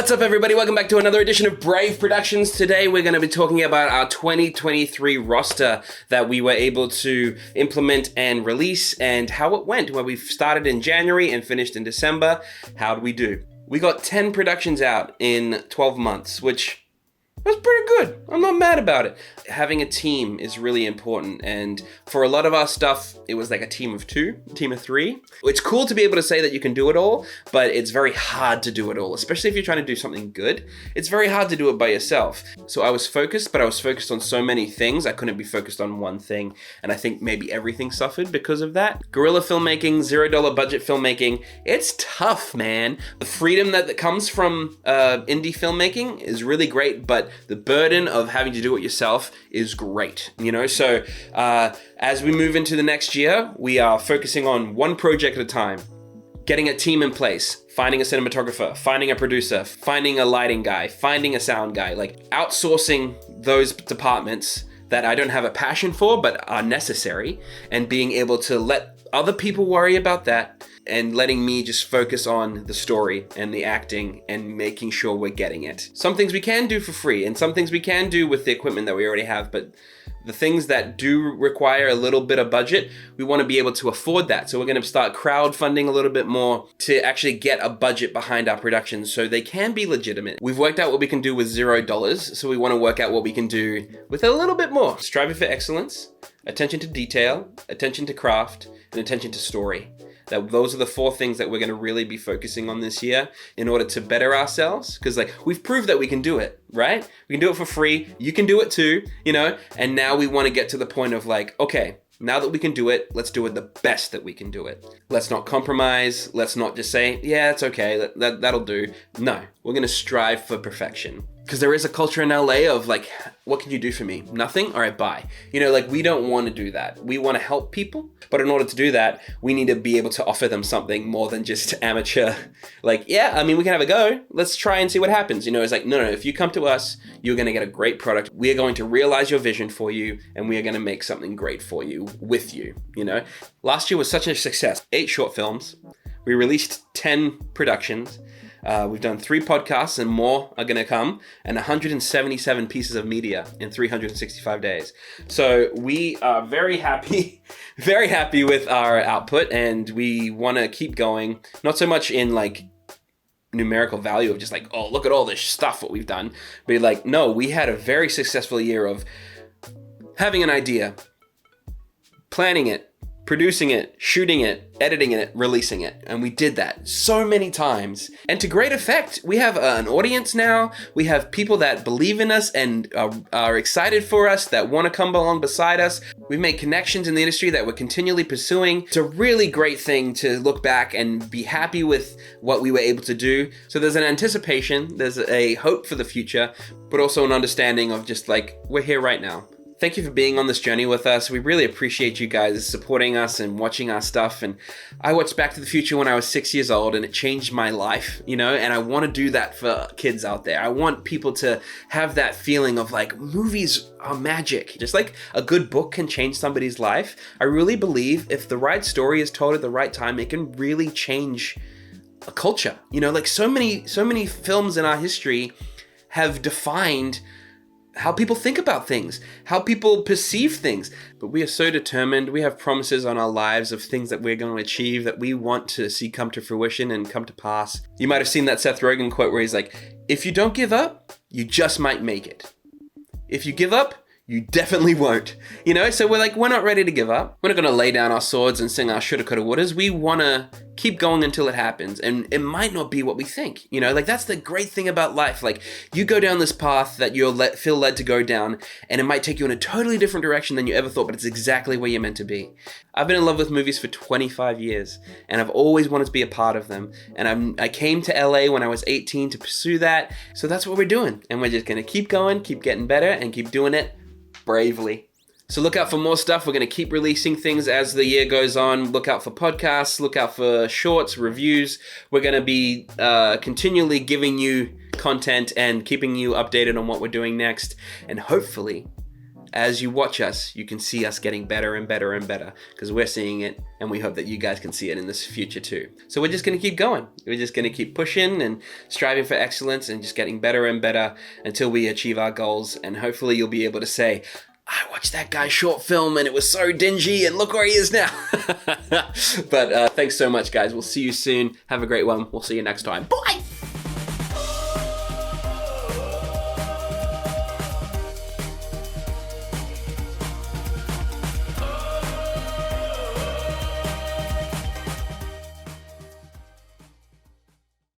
What's up, everybody? Welcome back to another edition of Brave Productions. Today we're going to be talking about our 2023 roster that we were able to implement and release and how it went. Well, we started in January and finished in December. How did we do? We got 10 productions out in 12 months, which was pretty good. I'm not mad about it. Having a team is really important, and for a lot of our stuff, it was like a team of 2, a team of 3. It's cool to be able to say that you can do it all, but it's very hard to do it all, especially if you're trying to do something good. It's very hard to do it by yourself. So I was focused, but I was focused on so many things. I couldn't be focused on one thing, and I think maybe everything suffered because of that. Guerrilla filmmaking, $0 budget filmmaking, it's tough, man. The freedom that comes from indie filmmaking is really great, but the burden of having to do it yourself is great, you know? So as we move into the next year, we are focusing on one project at a time, getting a team in place, finding a cinematographer, finding a producer, finding a lighting guy, finding a sound guy, like outsourcing those departments that I don't have a passion for, but are necessary, and being able to let other people worry about that and letting me just focus on the story and the acting and making sure we're getting it. Some things we can do for free and some things we can do with the equipment that we already have, but the things that do require a little bit of budget, we want to be able to afford that. So we're going to start crowdfunding a little bit more to actually get a budget behind our productions so they can be legitimate. We've worked out what we can do with $0, so we want to work out what we can do with a little bit more. Striving for excellence, attention to detail, attention to craft, and attention to story. Those are the 4 things that we're going to really be focusing on this year in order to better ourselves. Because we've proved that we can do it, right? We can do it for free. You can do it too, you know? And now we want to get to the point of okay, now that we can do it, let's do it the best that we can do it. Let's not compromise. Let's not just say, yeah, it's okay. That'll do. No, we're going to strive for perfection. Because there is a culture in LA of what can you do for me? Nothing? All right, bye. You know, we don't want to do that. We want to help people. But in order to do that, we need to be able to offer them something more than just amateur. Yeah, I mean, we can have a go. Let's try and see what happens. You know, it's no, if you come to us, you're going to get a great product. We are going to realize your vision for you, and we are going to make something great for you with you, you know? Last year was such a success. 8 short films. We released 10 productions. We've done 3 podcasts and more are going to come, and 177 pieces of media in 365 days. So we are very happy with our output, and we want to keep going. Not so much in numerical value of just oh, look at all this stuff what we've done. But no, we had a very successful year of having an idea, planning it, producing it, shooting it, editing it, releasing it. And we did that so many times. And to great effect. We have an audience now. We have people that believe in us and are excited for us, that want to come along beside us. We've made connections in the industry that we're continually pursuing. It's a really great thing to look back and be happy with what we were able to do. So there's an anticipation, there's a hope for the future, but also an understanding of just we're here right now. Thank you for being on this journey with us. We really appreciate you guys supporting us and watching our stuff. And I watched Back to the Future when I was 6 years old, and it changed my life, you know, and I want to do that for kids out there. I want people to have that feeling of movies are magic. Just like a good book can change somebody's life, I really believe if the right story is told at the right time, it can really change a culture. You know, so many films in our history have defined how people think about things, how people perceive things. But we are so determined. We have promises on our lives of things that we're going to achieve that we want to see come to fruition and come to pass. You might have seen that Seth Rogen quote where he's if you don't give up, you just might make it. If you give up, you definitely won't. You know, so we're not ready to give up. We're not going to lay down our swords and sing our shoulda, coulda, wouldas. We want to keep going until it happens. And it might not be what we think. You know, that's the great thing about life. You go down this path that you'll feel led to go down, and it might take you in a totally different direction than you ever thought, but it's exactly where you're meant to be. I've been in love with movies for 25 years, and I've always wanted to be a part of them. And I came to LA when I was 18 to pursue that. So that's what we're doing. And we're just going to keep going, keep getting better, and keep doing it bravely. So look out for more stuff. We're going to keep releasing things as the year goes on. Look out for podcasts, look out for shorts, reviews. We're going to be continually giving you content and keeping you updated on what we're doing next. And hopefully as you watch us, you can see us getting better and better and better, because we're seeing it, and we hope that you guys can see it in this future too. So we're just going to keep going. We're just going to keep pushing and striving for excellence and just getting better and better until we achieve our goals. And hopefully you'll be able to say, I watched that guy's short film and it was so dingy, and look where he is now. But thanks so much, guys. We'll see you soon. Have a great one. We'll see you next time. Bye.